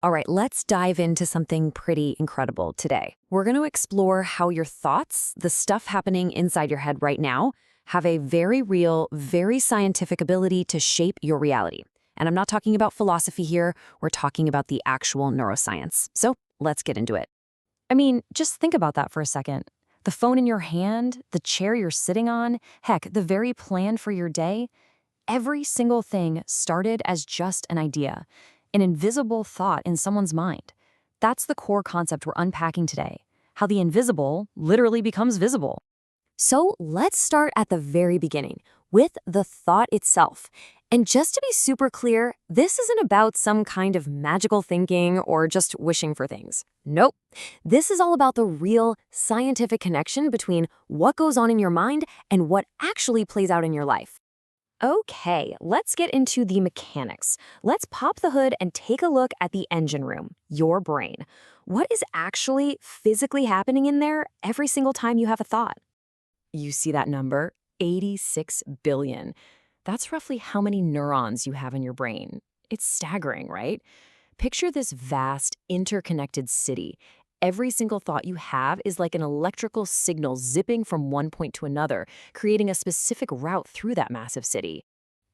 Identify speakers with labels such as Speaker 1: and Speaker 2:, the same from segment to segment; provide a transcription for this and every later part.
Speaker 1: All right, let's dive into something pretty incredible today. We're going to explore how your thoughts, the stuff happening inside your head right now, have a very real, very scientific ability to shape your reality. And I'm not talking about philosophy here, we're talking about the actual neuroscience. So let's get into it. I mean, just think about that for a second. The phone in your hand, the chair you're sitting on, heck, the very plan for your day, every single thing started as just an idea, an invisible thought in someone's mind. That's the core concept we're unpacking today, how the invisible literally becomes visible. So let's start at the very beginning, with the thought itself. And just to be super clear, this isn't about some kind of magical thinking or just wishing for things. Nope. This is all about the real scientific connection between what goes on in your mind and what actually plays out in your life. Okay, let's get into the mechanics. Let's pop the hood and take a look at the engine room, your brain. What is actually physically happening in there every single time you have a thought? You see that number? 86 billion. That's roughly how many neurons you have in your brain. It's staggering, right? Picture this vast, interconnected city. Every single thought you have is like an electrical signal zipping from one point to another, creating a specific route through that massive city.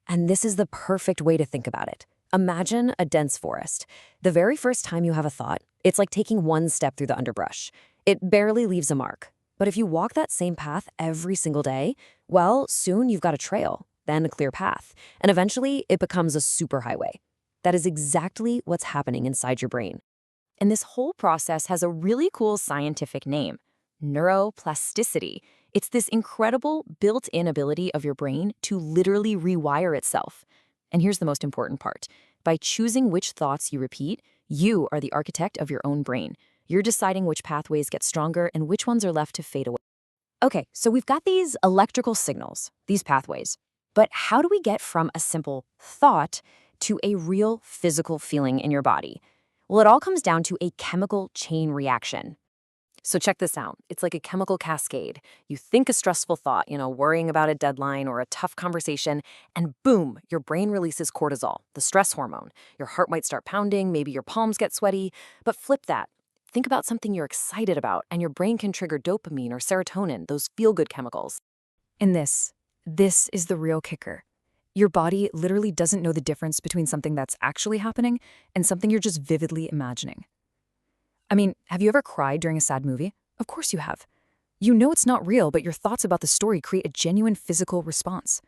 Speaker 1: And this is the perfect way to think about it. Imagine a dense forest. The very first time you have a thought, it's like taking one step through the underbrush. It barely leaves a mark. But if you walk that same path every single day, well, soon you've got a trail, then a clear path, and eventually it becomes a superhighway. That is exactly what's happening inside your brain. And this whole process has a really cool scientific name, neuroplasticity. It's this incredible built-in ability of your brain to literally rewire itself. And here's the most important part. By choosing which thoughts you repeat, you are the architect of your own brain. You're deciding which pathways get stronger and which ones are left to fade away. Okay, so we've got these electrical signals, these pathways. But how do we get from a simple thought to a real physical feeling in your body? Well, it all comes down to a chemical chain reaction. So check this out. It's like a chemical cascade. You think a stressful thought, worrying about a deadline or a tough conversation, and boom, your brain releases cortisol, the stress hormone. Your heart might start pounding, maybe your palms get sweaty, but flip that. Think about something you're excited about, and your brain can trigger dopamine or serotonin, those feel-good chemicals. And this is the real kicker. Your body literally doesn't know the difference between something that's actually happening and something you're just vividly imagining. I mean, have you ever cried during a sad movie? Of course you have. You know it's not real, but your thoughts about the story create a genuine physical response.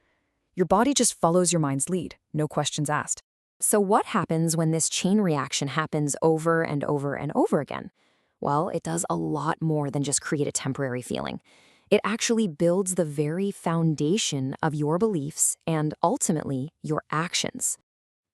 Speaker 1: Your body just follows your mind's lead, no questions asked. So what happens when this chain reaction happens over and over and over again? Well, it does a lot more than just create a temporary feeling. It actually builds the very foundation of your beliefs and ultimately your actions.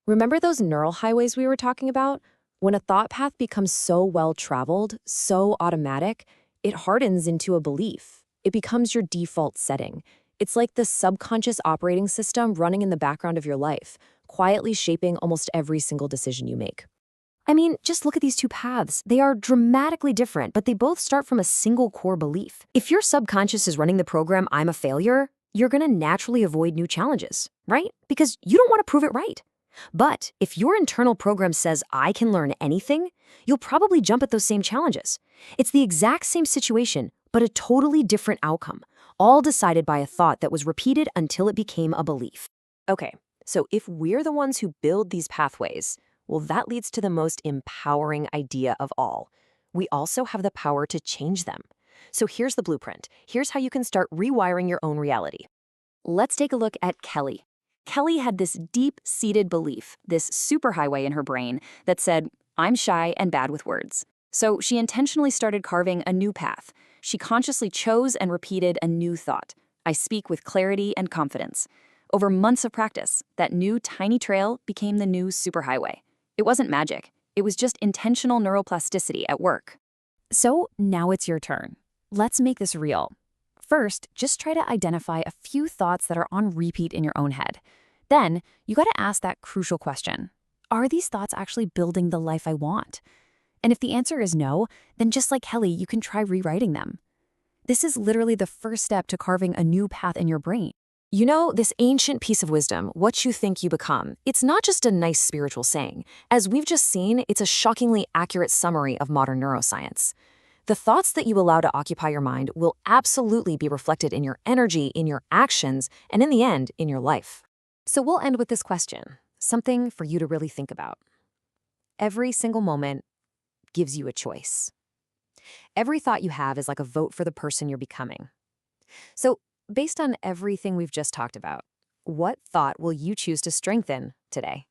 Speaker 1: Remember those neural highways we were talking about? When a thought path becomes so well-traveled, so automatic, it hardens into a belief. It becomes your default setting. It's like the subconscious operating system running in the background of your life, quietly shaping almost every single decision you make. I mean, just look at these two paths. They are dramatically different, but they both start from a single core belief. If your subconscious is running the program, "I'm a failure," you're going to naturally avoid new challenges, right? Because you don't want to prove it right. But if your internal program says, "I can learn anything," you'll probably jump at those same challenges. It's the exact same situation, but a totally different outcome, all decided by a thought that was repeated until it became a belief. Okay, so if we're the ones who build these pathways, well, that leads to the most empowering idea of all. We also have the power to change them. So here's the blueprint. Here's how you can start rewiring your own reality. Let's take a look at Kelly. Kelly had this deep-seated belief, this superhighway in her brain that said, "I'm shy and bad with words." So she intentionally started carving a new path. She consciously chose and repeated a new thought. "I speak with clarity and confidence." Over months of practice, that new tiny trail became the new superhighway. It wasn't magic. It was just intentional neuroplasticity at work. So now it's your turn. Let's make this real. First, just try to identify a few thoughts that are on repeat in your own head. Then, you got to ask that crucial question. Are these thoughts actually building the life I want? And if the answer is no, then just like Kelly, you can try rewriting them. This is literally the first step to carving a new path in your brain. You know, this ancient piece of wisdom, what you think you become, it's not just a nice spiritual saying. As we've just seen, it's a shockingly accurate summary of modern neuroscience. The thoughts that you allow to occupy your mind will absolutely be reflected in your energy, in your actions, and in the end, in your life. So we'll end with this question, something for you to really think about. Every single moment gives you a choice. Every thought you have is like a vote for the person you're becoming. So, based on everything we've just talked about, what thought will you choose to strengthen today?